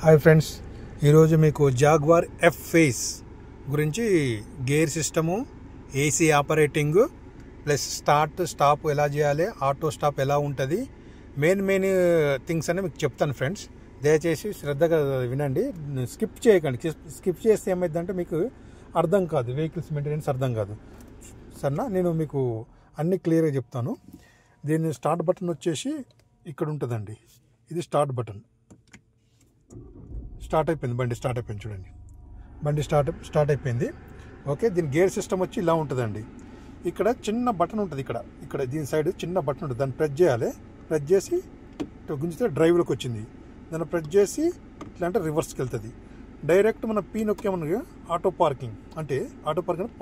Hi friends, ఈరోజు మీకు jaguar F face గురించి gear system, AC operating plus stop ఎలా చేయాలి, ఆటో స్టాప్ ఎలా ఉంటుంది, మెయిన్ థింగ్స్ అని మీకు చెప్తాను ఫ్రెండ్స్. దయచేసి శ్రద్ధగా వినండి, స్కిప్ చేయకండి. స్కిప్ చేస్తే ఏమైందంటే మీకు అర్థం కాదు, వెహికల్స్ మెయింటెనెన్స్ అర్థం కాదు. సరేనా, నేను మీకు అన్నీ క్లియర్గా చెప్తాను. దీన్ని స్టార్ట్ బటన్ వచ్చేసి ఇక్కడ ఉంటుందండి. ఇది స్టార్ట్ బటన్. స్టార్ట్ అయిపోయింది, బండి స్టార్ట్ అయిపోయింది. చూడండి, బండి స్టార్ట్ అయిపోయింది. ఓకే, దీని గేర్ సిస్టమ్ వచ్చి ఇలా ఉంటుందండి. ఇక్కడ చిన్న బటన్ ఉంటుంది, ఇక్కడ దీని సైడ్ చిన్న బటన్ ఉంటుంది. దాన్ని ప్రెస్ చేయాలి. ప్రెస్ చేసి గుంజితే డ్రైవ్లోకి వచ్చింది. దాన్ని ప్రెస్ చేసి ఇట్లా అంటే రివర్స్కి వెళ్తుంది. డైరెక్ట్ మన పీ నొక్కేమన్నా ఆటో పార్కింగ్ అంటే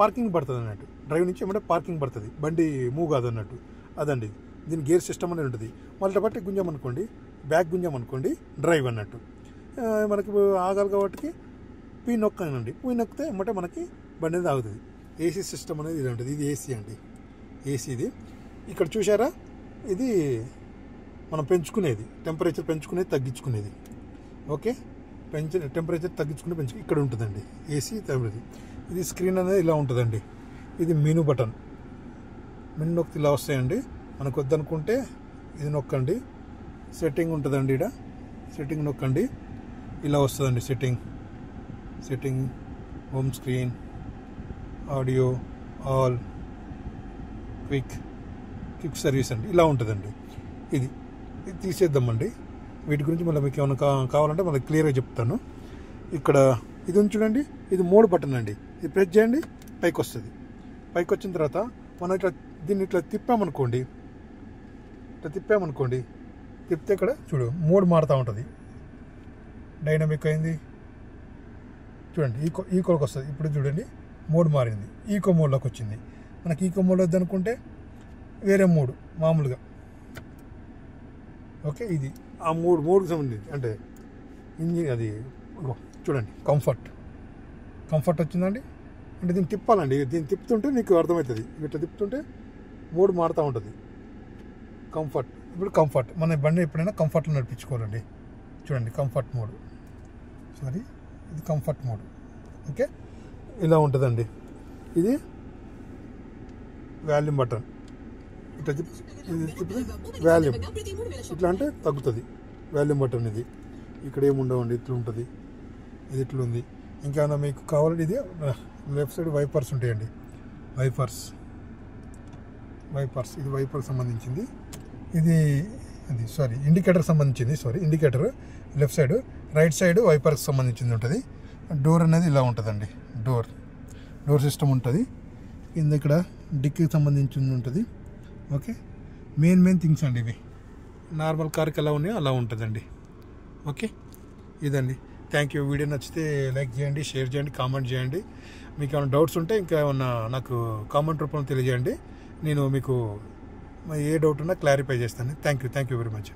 పార్కింగ్ పడుతుంది అన్నట్టు. డ్రైవ్ నుంచి ఏమంటే పార్కింగ్ పడుతుంది, బండి మూవ్ కాదు అన్నట్టు. అదండి దీని గేర్ సిస్టమ్ అనేది ఉంటుంది. మళ్ళీ బట్టి గుంజామనుకోండి, బ్యాక్ గుంజామనుకోండి, డ్రైవ్ అన్నట్టు. మనకి ఆగాలి కాబట్టి పీ నొక్కనండి. పీ నొక్కితే ఏమంటే మనకి బండి అనేది ఆగుతుంది. ఏసీ సిస్టమ్ అనేది ఇది ఉంటుంది. ఇది ఏసీ అండి, ఏసీ. ఇది ఇక్కడ చూసారా, ఇది మనం పెంచుకునేది, టెంపరేచర్ పెంచుకునేది, తగ్గించుకునేది. ఓకే, టెంపరేచర్ తగ్గించుకుని ఇక్కడ ఉంటుందండి ఏసీ టెంపరేచర్. ఇది స్క్రీన్ అనేది ఇలా ఉంటుందండి. ఇది మెనూ బటన్. మెనూ నొక్కితే ఇలా వస్తాయండి. మనకు వద్దనుకుంటే ఇది నొక్కండి, సెట్టింగ్ ఉంటుందండి. ఇక్కడ సెట్టింగ్ నొక్కండి, ఇలా వస్తుందండి. Setting home screen, audio, all, quick service అండి, ఇలా ఉంటుందండి. ఇది తీసేద్దామండి. వీటి గురించి మళ్ళీ మీకు ఏమైనా కావాలంటే మళ్ళీ క్లియర్గా చెప్తాను. ఇక్కడ ఇది ఉంది చూడండి, ఇది మోడ్ బటన్ అండి. ఇది ప్రెస్ చేయండి, పైకి వస్తుంది. పైకి వచ్చిన తర్వాత మనం దీన్ని ఇట్లా తిప్పామనుకోండి, తిప్పితే ఇక్కడ చూడు మోడ్ మారుతూ ఉంటుంది. డైనమిక్ అయింది చూడండి, ఈకోలోకి వస్తుంది. ఇప్పుడు చూడండి మోడ్ మారింది, ఈకో మోడ్లోకి వచ్చింది. మనకి ఈకో మోడ్ వద్దనుకుంటే వేరే మోడ్ మామూలుగా. ఓకే, ఇది ఆ మోడ్కి సంబంధించి అంటే ఇంజిన్ అది చూడండి. కంఫర్ట్ వచ్చిందండి. అంటే దీన్ని తిప్పాలండి. దీన్ని తిప్పుతుంటే నీకు అర్థమవుతుంది. ఇట్లా తిప్పుతుంటే మోడ్ మారుతూ ఉంటుంది. ఇప్పుడు కంఫర్ట్ మన బండి ఎప్పుడైనా కంఫర్ట్లో నడిపించుకోవాలండి. చూడండి, కంఫర్ట్ మోడ్. ఇది కంఫర్ట్ మోడ్. ఓకే, ఇలా ఉంటుందండి. ఇది వాల్యూమ్ బటన్. ఇట్లా తిప్పితే వాల్యూమ్ ఇట్లా అంటే తగ్గుతుంది. వాల్యూమ్ బటన్ ఇది. ఇక్కడ ఏముండవండి, ఇట్లా ఉంటుంది. ఇది ఇట్లా ఉంది. ఇంకేమైనా మీకు కావాలంటే ఇది లెఫ్ట్ సైడ్ వైపర్స్ ఉంటాయండి. వైపర్స్ ఇది వైపర్కి సంబంధించింది. ఇది ఇండికేటర్ సంబంధించింది. Indicator left side, right side వైపర్కి సంబంధించింది ఉంటుంది. డోర్ అనేది ఇలా ఉంటుందండి. డోర్ సిస్టమ్ ఉంటుంది. కింద ఇక్కడ డిక్కీకి సంబంధించింది ఉంటుంది. ఓకే, మెయిన్ థింగ్స్ అండి ఇవి. నార్మల్ కార్కి ఎలా ఉన్నాయో అలా ఉంటుందండి. ఓకే, ఇదండి. Thank you. వీడియో నచ్చితే లైక్ చేయండి, షేర్ చేయండి, కామెంట్ చేయండి. మీకు ఏమైనా డౌట్స్ ఉంటే ఇంకా ఏమన్నా నాకు కామెంట్ రూపంలో తెలియజేయండి. నేను మీకు ఏ డౌట్ ఉన్నా క్లారిఫై చేస్తాను. Thank you very much.